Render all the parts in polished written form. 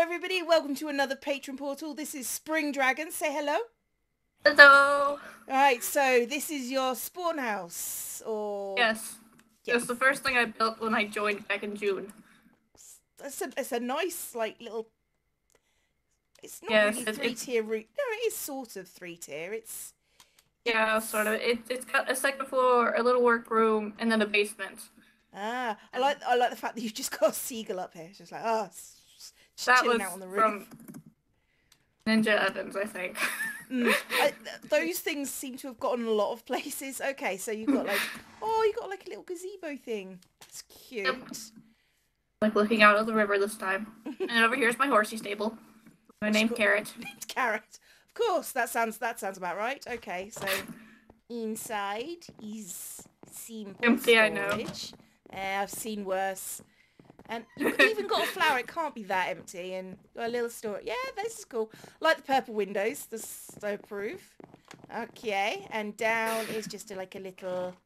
everybody, welcome to another Patron portal. This is SpringDragon. Say hello. Hello. Alright, so this is your spawn house, or... Yes. It's the first thing I built when I joined back in June. It's a nice, like, little... It's not Yes, really three-tier route. No, it is sort of three-tier. Yeah, sort of. It's got a second floor, a little workroom, and then a basement. Ah, I like the fact that you've just got a seagull up here. It's just like, just That chilling was out on the roof. from Ninja Evans, I think. Those things seem to have gotten a lot of places. Okay, so you've got like, you got like a little gazebo thing. That's cute. Yep. Like looking out of the river this time. And over here's my horsey stable. My name Carrot. Named Carrot. Of course, that sounds about right. Okay, so inside is simple Empty, storage. I know. I've seen worse. And you've even got a flower. It can't be that empty. And got a little store. Yeah, this is cool. Like the purple windows. The stove proof. Okay, and down is just like a little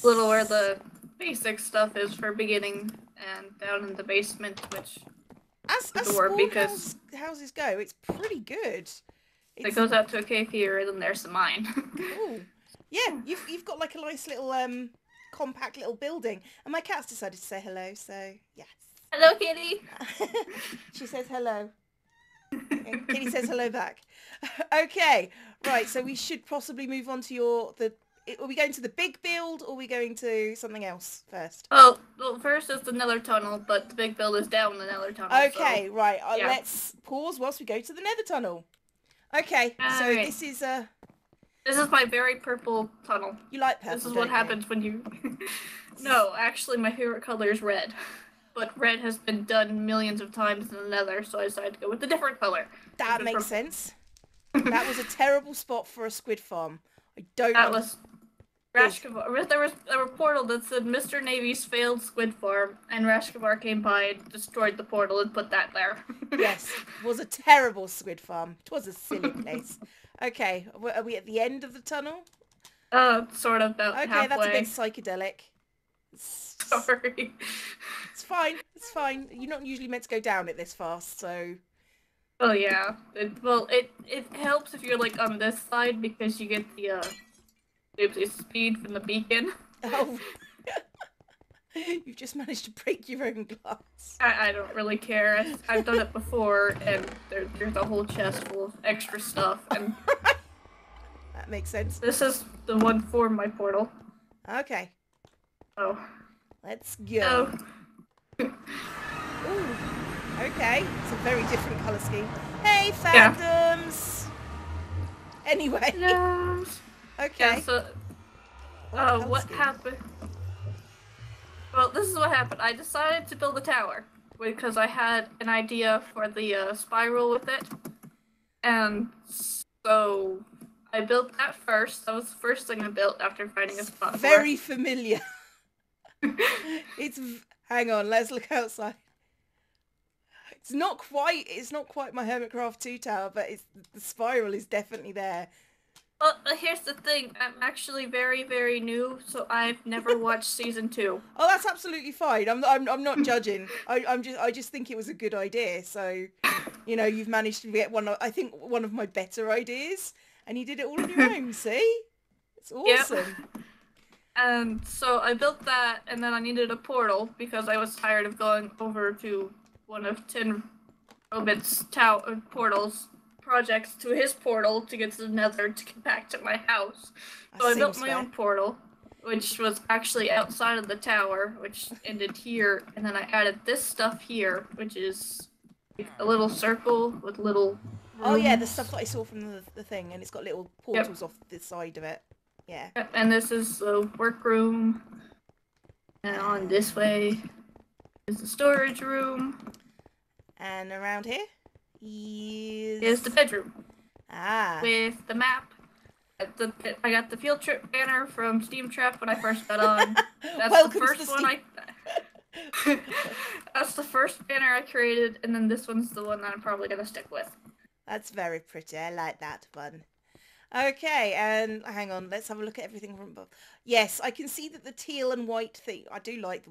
where the basic stuff is for beginning, and down in the basement, which as door because houses go, it's pretty good. It goes out to a cave here, and then there's the mine. Cool. Yeah, you've got like a nice little compact little building, and my cat's decided to say hello. So yes. Hello, kitty. She says hello. And Kitty says hello back. Okay, right. So we should possibly move on to are we going to the big build, or are we going to something else first? Well, first is the nether tunnel, but the big build is down the nether tunnel. Okay, so, right. yeah. Let's pause whilst we go to the nether tunnel. Okay, so right. this is my very purple tunnel. You like purple, This is what happens when you... No, actually my favorite color is red. But red has been done millions of times in the nether, so I decided to go with a different color. That makes sense. That was a terrible spot for a squid farm. That was... Rashkavar. There were a portal that said Mr. Navy's failed squid farm, and Rashkavar came by and destroyed the portal and put that there. Yes, it was a terrible squid farm. It was a silly place. Okay, are we at the end of the tunnel? Sort of about halfway. Okay, that's a bit psychedelic. Sorry. It's fine. It's fine. You're not usually meant to go down it this fast, so... Oh yeah. It helps if you're like on this side because you get the speed from the beacon. Oh. You've just managed to break your own glass. I don't really care. I've done it before, and there's a whole chest full of extra stuff. And that makes sense. This is the one for my portal. Okay. Oh. Let's go. Ooh. Okay. It's a very different colour scheme. Hey, fandoms! Yeah. Anyway. No. Okay. Yeah, so, what happened? Well, this is what happened. I decided to build a tower because I had an idea for the spiral with it, and so I built that first. That was the first thing I built after finding a spot. Very familiar. Hang on. Let's look outside. It's not quite my Hermitcraft 2 tower, but the spiral is definitely there. Well, here's the thing. I'm actually very, very new, so I've never watched season 2. Oh, that's absolutely fine. I'm not judging. I just think it was a good idea. So, you know, you've managed to get one of my better ideas, and you did it all on your own. See, it's awesome. Yep. And so I built that, and then I needed a portal because I was tired of going over to one of Tin Robit's portals. Projects to his portal to get to the nether to get back to my house. So I built my own portal, which was actually outside of the tower, which ended here, and then I added this stuff here, which is like a little circle with little rooms. Oh yeah, the stuff that I saw from the thing, and it's got little portals off the side of it. Yeah. And this is the workroom, and on this way is the storage room. And around here? Is the bedroom. With the map. I got the field trip banner from Steam Trap when I first got on. That's the first one That's the first banner I created, and then this one's the one that I'm probably gonna stick with. That's very pretty. I like that one. Okay, and hang on, let's have a look at everything from above. Yes, I can see that the teal and white thing, I do like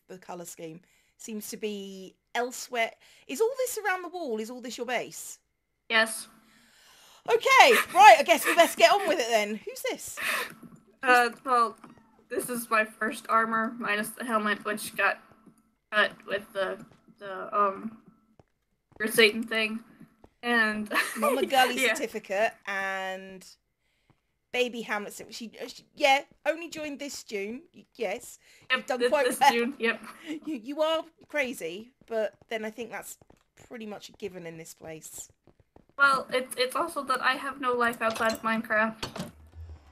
the colour scheme, seems to be elsewhere. Is all this around the wall? Is all this your base? Yes. Okay, right, I guess we best get on with it then. Who's this? Well, this is my first armor, minus the helmet, which got cut with the Satan thing. And Mama Gully yeah. certificate and baby Hamlet. She only joined this June. Yes, Yep, you've done quite this well. June. Yep. You are crazy, but then I think that's pretty much a given in this place. Well, it's also that I have no life outside of Minecraft.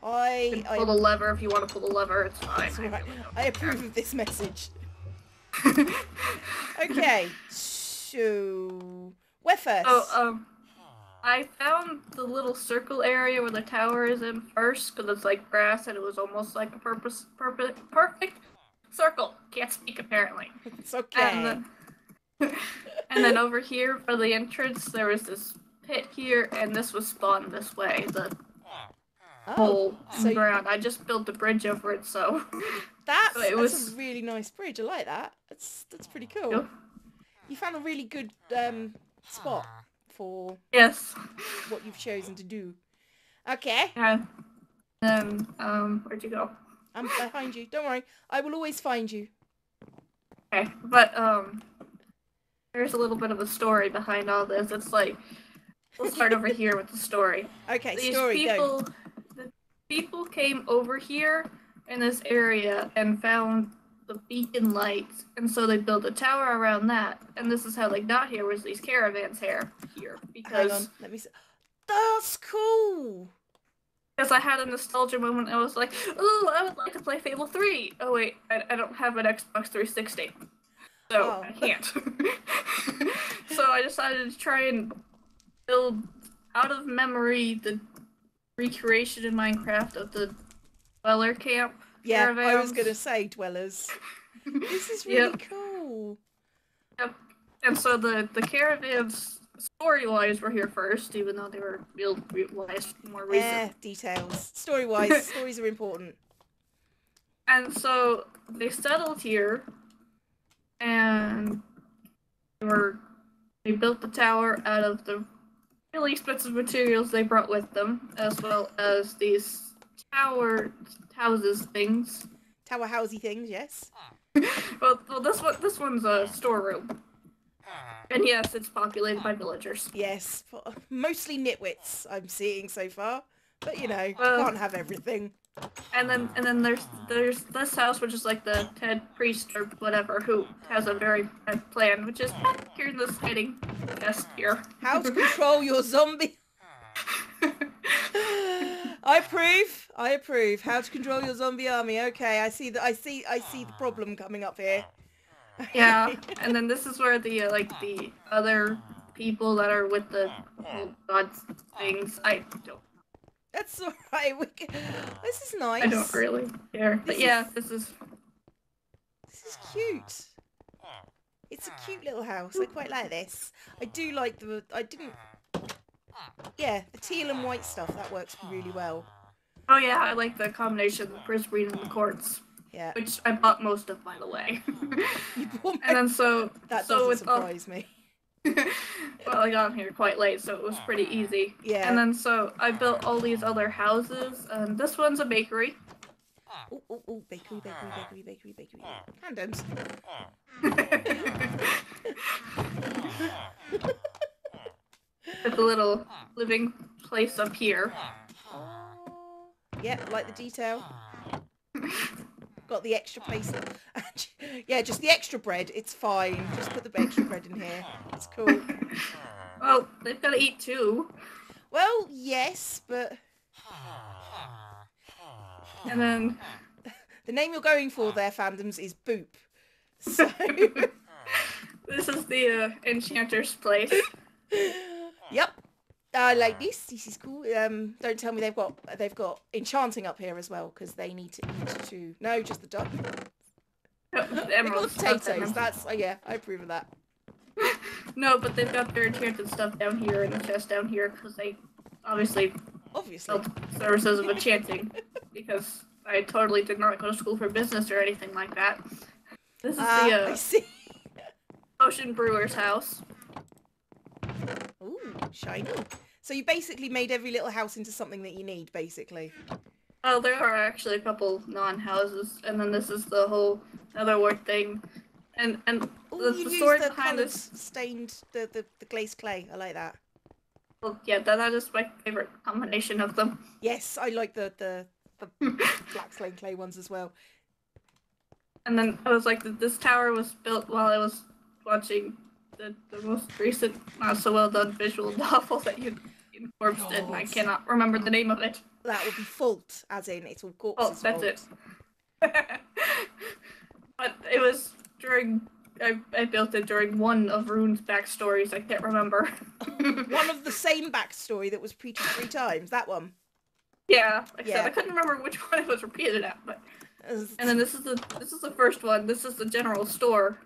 You can pull the lever if you want to pull the lever. It's fine. Right. I approve of this message. Okay, so where first? Oh, I found the little circle area where the tower is in first, because it's like grass and it was almost like a perfect circle. Can't speak apparently. It's okay. And then over here for the entrance, there was this pit here, and this was spawned this way. The whole ground. I just built a bridge over it, so that's a really nice bridge. I like that. That's pretty cool. Yep. You found a really good spot for what you've chosen to do. Okay. Yeah. Then where'd you go? I'm behind you. Don't worry. I will always find you. Okay, but there's a little bit of a story behind all this. It's like, we'll start over here with the story. Okay, go. The people came over here in this area and found the beacon lights, and so they built a tower around that. And this is how they got here, was these caravans here. Because hang on, let me see. That's cool. Because I had a nostalgia moment. I was like, oh, I would like to play Fable 3. Oh wait, I don't have an Xbox 360. So I can't. So I decided to try and build out of memory the recreation in Minecraft of the dweller camp. Yeah, caravans. I was gonna say dwellers. This is really cool. Yep. And so the caravans, story-wise, were here first, even though they were real-wise more recent. Details. Story-wise, stories are important. And so they settled here, and they built the tower out of the really expensive materials they brought with them, as well as these houses things. Tower housey things, yes. well, this one's a storeroom. And yes, it's populated by villagers. Yes, mostly nitwits I'm seeing so far, but you know, can't have everything. And then there's this house, which is like the head priest or whatever, who has a very bad plan, which is here in this hiding chest here. How to control your zombie. I approve. How to control your zombie army. Okay, I see the problem coming up here. Yeah, and then this is where the the other people that are with the god things. I don't. That's alright. This is nice. I don't really care, but this is cute. It's a cute little house. I quite like this. I do like the. Yeah, the teal and white stuff that works really well. Oh yeah, I like the combination of the prismarine and the quartz. Yeah. Which I bought most of, by the way. And then that doesn't surprise me. Well, I got here quite late, so it was pretty easy. Yeah. And then so I built all these other houses, and this one's a bakery. Oh, bakery. Condoms. With a little living place up here. Yeah, like the detail. Got the extra place. Yeah, just the extra bread. It's fine. Just put the extra bread in here. It's cool. Well, they've got to eat too. Well, yes, but... And then... The name you're going for there, fandoms, is Boop. So... This is the enchanter's place. Yep. I like this. This is cool. Don't tell me they've got enchanting up here as well, because they need to eat too. No, just the duck. The emeralds. Potatoes. That's yeah, I approve of that. No, but they've got their enchanted stuff down here in the chest down here, because they obviously built services of enchanting. Because I totally did not go to school for business or anything like that. This is I see. Oh potion brewer's house. Ooh, shiny. So you basically made every little house into something that you need, basically. Oh, there are actually a couple non-houses, and then this is the whole other word thing. And Ooh, the you story used the behind coloured this. stained, the glazed clay. I like that. Well, yeah, that is my favorite combination of them. Yes, I like the black stained clay ones as well. And then I was like, this tower was built while I was watching the most recent, not so well done visual novel that you incorporated did, and I cannot remember the name of it. That would be fault, as in it's all Oh, corpses. that's fault. it. But it was during, I built it during one of Rune's backstories, I can't remember. One of the same backstory that was repeated 3 times, that one. Yeah, like I said, I couldn't remember which one it was repeated at, but... And then this is the first one. This is the general store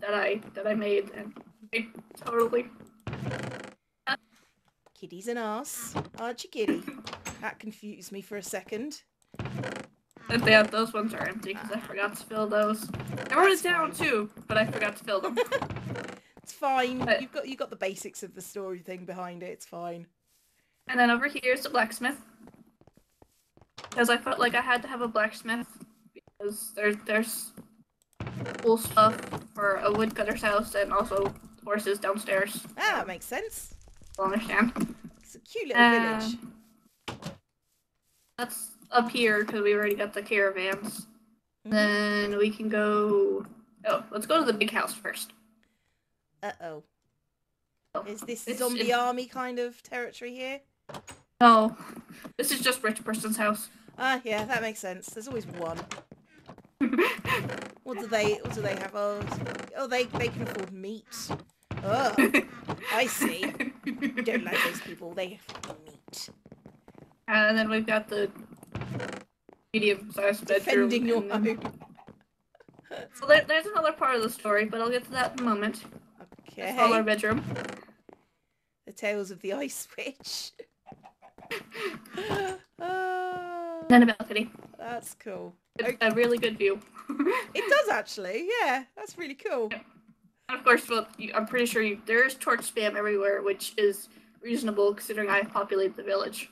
that I made, and I totally. Kitty's an arse, aren't you, Kitty? That confused me for a second. And yeah, those ones are empty because I forgot to fill those. I wrote it down too, but I forgot to fill them. It's fine. But, you got the basics of the story thing behind it. It's fine. And then over here is the blacksmith, because I felt like I had to have a blacksmith. Because there's cool stuff for a woodcutter's house and also horses downstairs. Ah, that makes sense. I'll understand. It's a cute little village. That's up here because we already got the caravans. Then we can go... Oh, let's go to the big house first. Uh-oh. Oh, Is this zombie army kind of territory here? No. This is just rich person's house. Ah, yeah, that makes sense. There's always one. What do they have? Oh, they can afford meat. Oh, I see. You don't like those people. They afford meat. And then we've got the medium-sized bedroom. Defending your home. So there's another part of the story, but I'll get to that in a moment. Okay. A smaller bedroom. The Tales of the Ice Witch. Then a balcony. That's cool. It's a really good view. It does actually, yeah. That's really cool. Yeah. And of course, well, I'm pretty sure there's torch spam everywhere, which is reasonable considering I populate the village.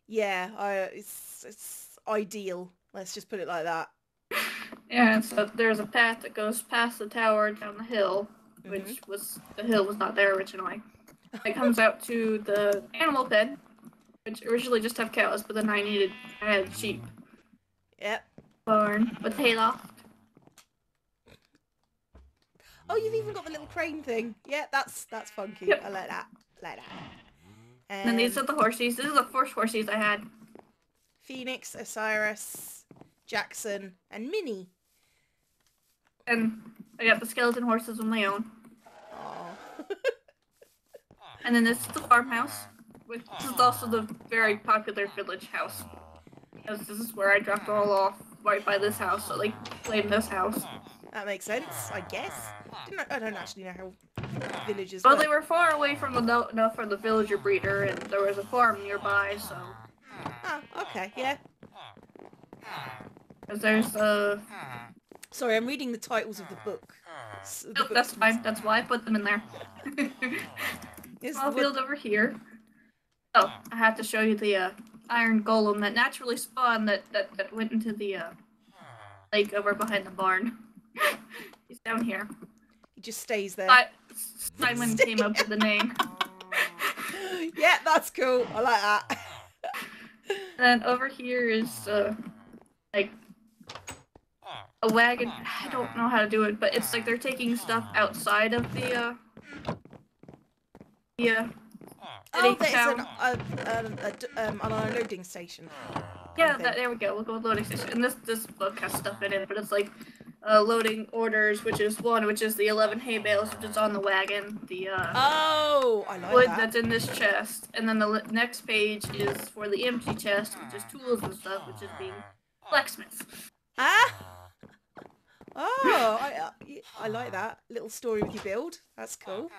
Yeah, it's ideal. Let's just put it like that. Yeah, so there's a path that goes past the tower down the hill, which the hill was not there originally. It comes out to the animal pen, which originally just have cows, but then I had sheep. Yep. Barn with hayloft. Oh, you've even got the little crane thing. Yeah, that's funky. Yep. I like that. And then these are the horses. This is the first horses I had. Phoenix, Osiris, Jackson, and Minnie. And I got the skeleton horses of my own. Aww. And then this is the farmhouse. This is also the very popular village house. Because this is where I dropped it all off, right by this house, so they played in this house. That makes sense, I guess. I don't actually know how villages Well, work. they were far away from the villager breeder, and there was a farm nearby, so... Ah, okay, yeah. Because there's, Sorry, I'm reading the titles of the book. Nope, that's fine. That's why I put them in there. Small field over here. Oh, I have to show you the iron golem that naturally spawned that went into the lake over behind the barn. He's down here. He just stays there. Simon came up with the name. Yeah, that's cool. I like that. And then over here is like a wagon. I don't know how to do it, but it's like they're taking stuff outside of the Oh, town. there's an unloading station. Yeah, there we go. We'll go with loading station. And this book has stuff in it, but it's like loading orders, which is the 11 hay bales, which is on the wagon. The oh, I like wood that. that's in this chest, and then the next page is for the empty chest, which is tools and stuff, which is being blacksmiths. Ah. Oh, I like that little story with your build. That's cool.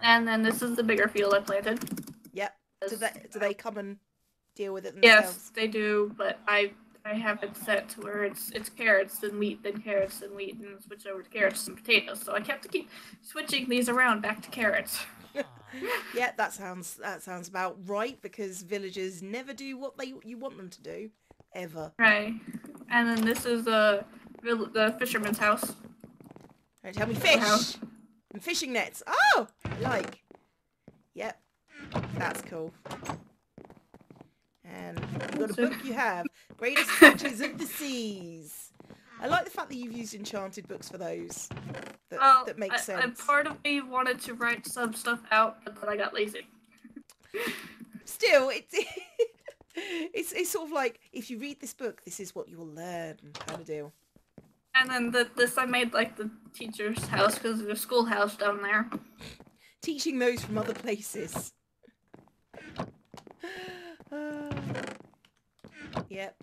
And then this is the bigger field I planted. Yep. Do they come and deal with it themselves? Yes, they do, but I I have it set to where it's carrots, then wheat, then carrots, then wheat, and switch over to carrots and potatoes. So I keep switching these around back to carrots. Yeah, that sounds about right, because villagers never do what you want them to do, ever. Right. And then this is the fisherman's house. Don't tell me fish and fishing nets. Oh, I like. Yep, that's cool. And you've got a book you have. Greatest Catches of the Seas. I like the fact that you've used enchanted books for those. That makes sense. Part of me wanted to write some stuff out, but then I got lazy. Still, it's sort of like, if you read this book, this is what you will learn, kind of deal. And then this I made like the teacher's house, because there's a schoolhouse down there. Teaching those from other places. Yep.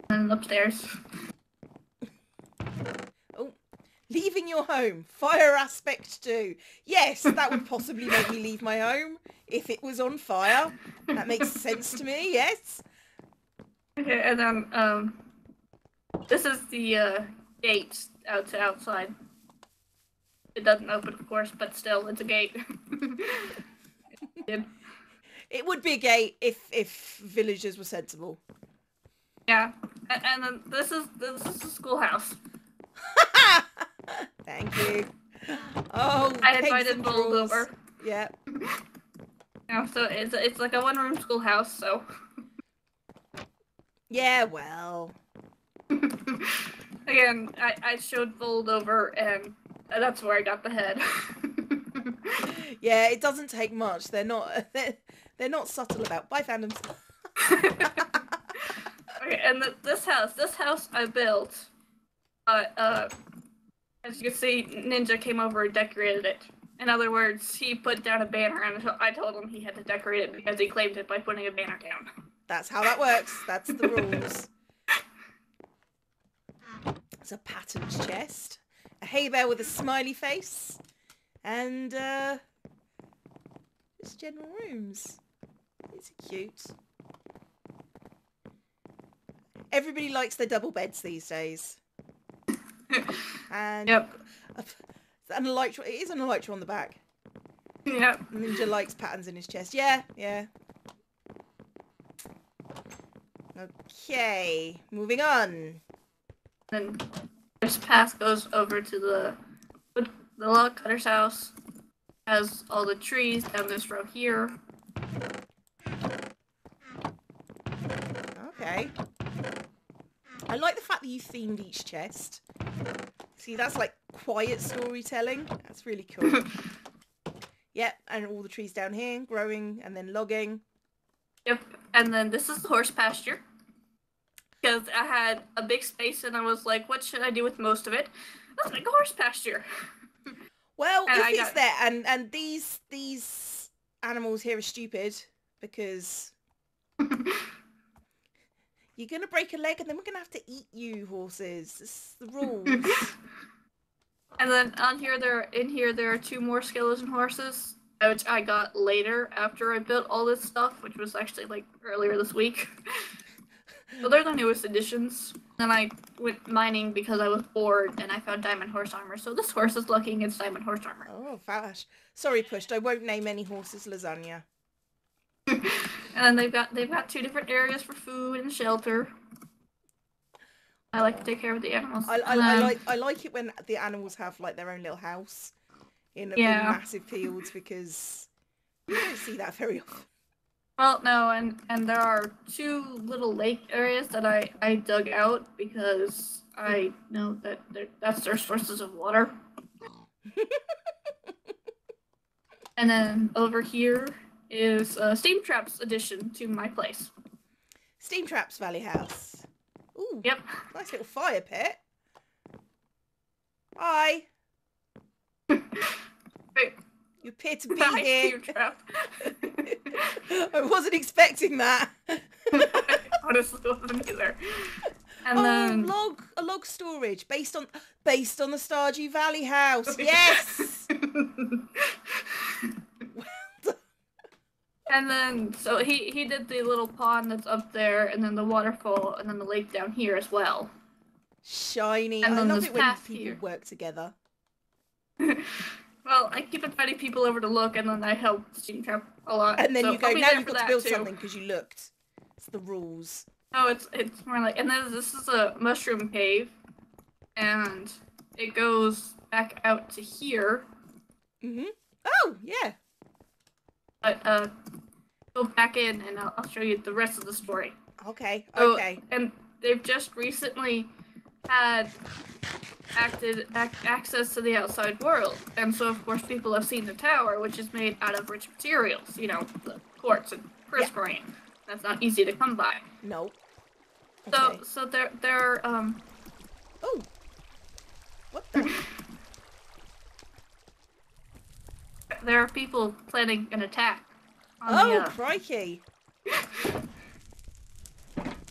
And upstairs. Oh, leaving your home. Fire aspect 2. Yes, that would possibly make me leave my home if it was on fire. That makes sense to me, yes. Okay, and then, this is the, gate out to outside. It doesn't open, of course, but still, it's a gate. It would be a gate if villagers were sensible. Yeah, and then this is the schoolhouse. Thank you. Oh, I invited Bold over. Yeah. Yeah, so it's like a one-room schoolhouse, so. Yeah, well. Again, I showed Bold over, and that's where I got the head. Yeah, it doesn't take much. They're not subtle about. Bye, fandoms. Okay, and this house I built. As you can see, Ninja came over and decorated it. In other words, he put down a banner, and I told him he had to decorate it because he claimed it by putting a banner down. That's how that works. That's the rules. It's a patterned chest. A hay bale with a smiley face. And, just general rooms. It's cute. Everybody likes their double beds these days. And yep. And it is an elytra on the back. Yep. Ninja likes patterns in his chest. Yeah, yeah. Okay, moving on. And this path goes over to the log cutter's house. Has all the trees down this row here. Okay. I like the fact that you themed each chest. See, that's like quiet storytelling. That's really cool. Yep, and all the trees down here, growing and then logging. Yep, and then this is the horse pasture. Because I had a big space and I was like, what should I do with most of it? Let's make a horse pasture. Well, and if it's there, and these animals here are stupid, because you're going to break a leg and then we're going to have to eat you, horses. It's the rules. And then in here there are 2 more skeleton horses, which I got later after I built all this stuff, which was actually like earlier this week. So they're the newest additions. Then I went mining because I was bored and I found diamond horse armor. So this horse is lucky against diamond horse armor. Oh, fash. Sorry, Pushed. I won't name any horses lasagna. And then they've got 2 different areas for food and shelter. I like to take care of the animals. I like it when the animals have like their own little house in massive fields, because you don't see that very often. Well, no, and there are 2 little lake areas that I dug out because I know that that's their sources of water. And then over here is Steam Trap's addition to my place. Steam Trap's Valley House. Ooh, yep. Nice little fire pit. Hi. Wait. You appear to be Hi, here. Steam Trap. I wasn't expecting that. I honestly wasn't either. And then a log storage based on the Stardew Valley house. Yes. And then, so he did the little pond that's up there, and then the waterfall, and then the lake down here as well. Shiny. And I then love this it when path people here. work together. Well, I keep inviting people over to look, and then I help SpringDragon a lot. And then so you go, I'll be now there you've for got to that build too. something because you looked. It's the rules. No, it's more like, and then this is a mushroom cave, and it goes back out to here. Mhm. Oh yeah. But go back in, and I'll show you the rest of the story. Okay. So, Okay. and they've just recently had access to the outside world, and so of course people have seen the tower, which is made out of rich materials. You know, the quartz and prismarine. Yeah. That's not easy to come by. No. Okay. So they're Oh. What the? There are people planning an attack. Oh, crikey.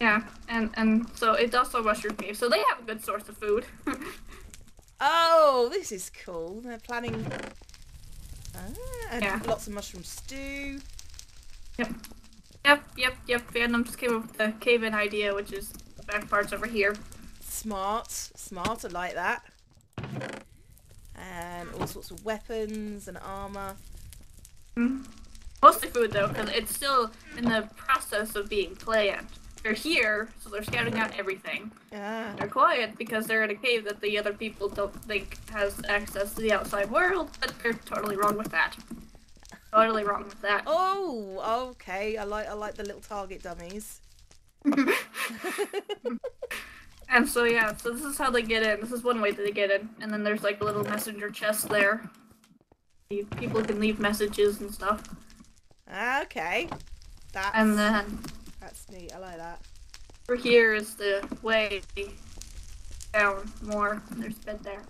Yeah, and so it's also a mushroom cave, so they have a good source of food. Oh, this is cool. They're planning... and lots of mushroom stew. Yep. Fandom just came up with the cave-in idea, which is the back parts over here. Smart. I like that. And all sorts of weapons and armor. Mostly food, though, because it's still in the process of being planned. They're here, so they're scouting out everything. They're quiet because they're in a cave that the other people don't think has access to the outside world, but they're totally wrong with that. Totally wrong with that. Oh, okay. I like the little target dummies. And so yeah, so this is how they get in. This is one way that they get in, and then there's like a little messenger chest there. People can leave messages and stuff. Okay. And then that's neat. I like that. Over here is the way down more. There's a bed there.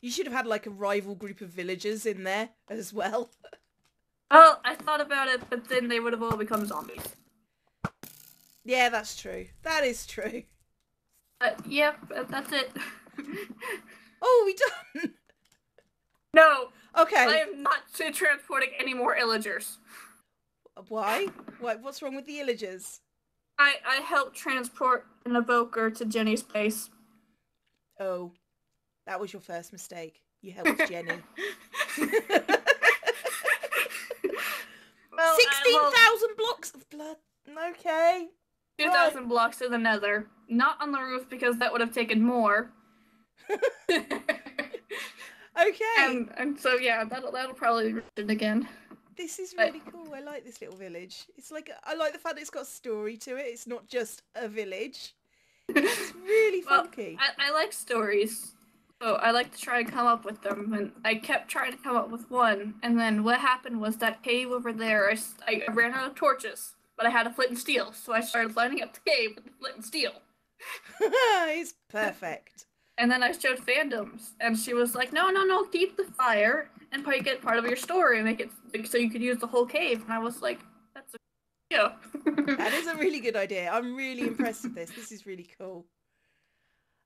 You should have had like a rival group of villagers in there as well. Well, I thought about it, but then they would have all become zombies. Yeah, that's true. That is true. Yep, that's it. Oh, we done? No. Okay. I am not transporting any more illagers. Why? What's wrong with the illagers? I helped transport an evoker to Jenny's place. Oh, that was your first mistake. You helped Jenny. Well, 16,000 blocks of blood. Okay. 2,000 blocks to the nether. Not on the roof because that would have taken more. Okay. And so yeah, that'll probably be written again. This is really cool. I like this little village. It's like, I like the fact that it's got a story to it. It's not just a village. It's really funky. I like stories. So I like to try and come up with them, and I kept trying to come up with one, and then what happened was that cave over there, I ran out of torches, but I had a flint and steel, so I started lighting up the cave with the flint and steel. It's perfect. And then I showed Fandoms, and she was like, no, keep the fire, and make it part of your story, and make it so you could use the whole cave, and I was like, that's a good idea. That is a really good idea. I'm really impressed with this. This is really cool.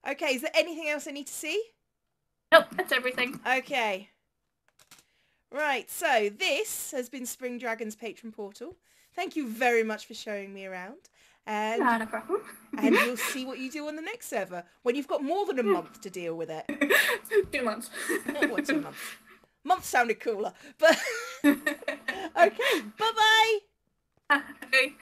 Okay, is there anything else I need to see? Nope, that's everything. Okay. Right, so this has been SpringDragon's Patron Portal. Thank you very much for showing me around. And, Not a problem. And you'll see what you do on the next server when you've got more than a month to deal with it. 2 months. What, 2 months? Month sounded cooler, but... Okay, bye-bye! Bye.